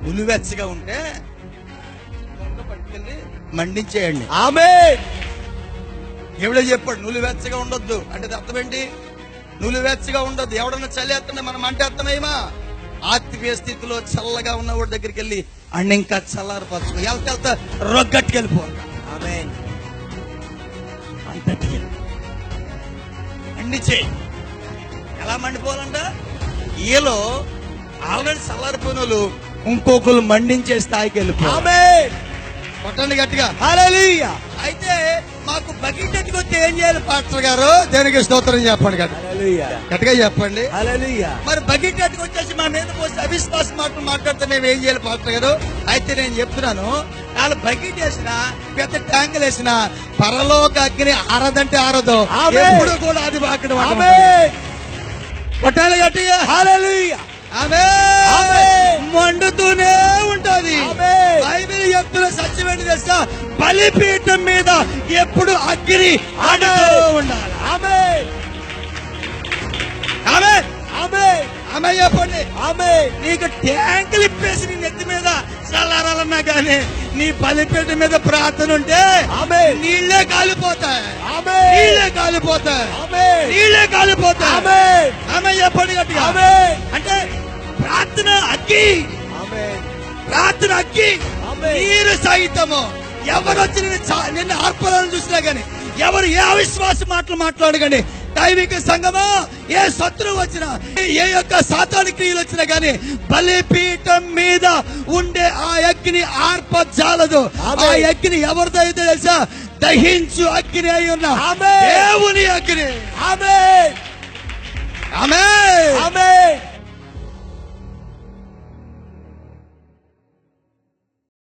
నులివెచ్చగా ఉంటే పట్టుకెళ్ళి మండించేయండి. ఆమేన్. ఎవడో చెప్పాడు నులివెచ్చగా ఉండొద్దు అంటే అర్థం ఏంటి? నులివెచ్చగా ఉండొద్దు. ఎవడన్నా చల్లేస్తుండే మనం మంటేస్తున్నామా? ఆత్మీయ స్థితిలో చల్లగా ఉన్నవాడి దగ్గరికి వెళ్ళి అన్న ఇంకా చల్లారపరచు, వెళ్తా రొగ్గట్టుకెళ్ళిపోవాలి. ఆమేన్. మండి చేయి. ఎలా మండిపోవాలంట? ఈలో ఆల్రెడీ చల్లారిపోయిన వాళ్ళు ఇంకొకరు మండించే స్థాయికి వెళ్ళిపోవాలి. ఆమేన్. కొట్టండి గట్టిగా. హల్లెలూయా. అయితే మాకు బకెట్ ఎత్తుకొస్తే ఏం చేయాలి పాస్టర్ గారు? దేనికి స్తోత్రం చెప్పండి కదా, హల్లెలూయా. గట్టిగా చెప్పండి. హల్లెలూయా. మరి బకెట్ ఎత్తుకొచ్చేసి మా మీద పోసి అవిశ్వాస మాటలు మాట్లాడితే మేము ఏం చేయాలి పాస్టర్ గారు? అయితే నేను చెప్తున్నాను, వాళ్ళు బకెట్ వేసిన పెద్ద ట్యాంకులు వేసిన పరలోక అగ్ని ఆరదంటే ఆరదు. ఆమేన్. ఎప్పుడు కూడా అది అక్కడ ఆమేన్. కొట్టాలి గట్టిగా. హల్లెలూయా. ఆమేన్. ఆమేన్. మండుతూనే ఉంటది. ఆమేన్. బైబిల్ చెప్తున్న సత్యం ఏంటి తెలుసా? బలిపీఠం మీద ఎప్పుడు అగ్ని ఆడుతూ ఉండాలి. ఆమేన్. ఆమేన్. ఆమేన్. ఆమేన్ చెప్పండి. ఆమేన్. నీకు ట్యాంకులు ఇప్పేసి నీ నెత్తి మీద చల్లారాలన్నా గానీ నీ బలిపీఠం మీద ప్రార్థన ఉంటే ఆమేన్. నీళ్లే కాలిపోతాయి. ఆమేన్. నీళ్లే కాలిపోతాయి. ఆమేన్. నీళ్లే కాలిపోతాయి. ఆమేన్. ఆమేన్ చెప్పండి గట్టిగా. ఆమేన్. అంటే ప్రార్థన అగ్గి, ఆమేన్. ప్రార్థన అగ్గి. ఆమేన్. నీరు సహితము ఎవరు వచ్చి నిన్ను ఆర్పాలని చూసినా గానీ, ఎవరు ఏ అవిశ్వాస మాటలు మాట్లాడగాని, దైవిక సంగమా ఏ శత్రువు వచ్చినా, ఏ యొక్క సాతాను క్రియలు వచ్చినా గానీ బలిపీఠం మీద ఉండే ఆ అగ్ని ఆర్పజాలదు. ఆ అగ్ని ఎవరిదో అయితే తెలుసా? దహించు అగ్ని అయి ఉన్న ఆమేన్. దేవుని అగ్ని. ఆమేన్.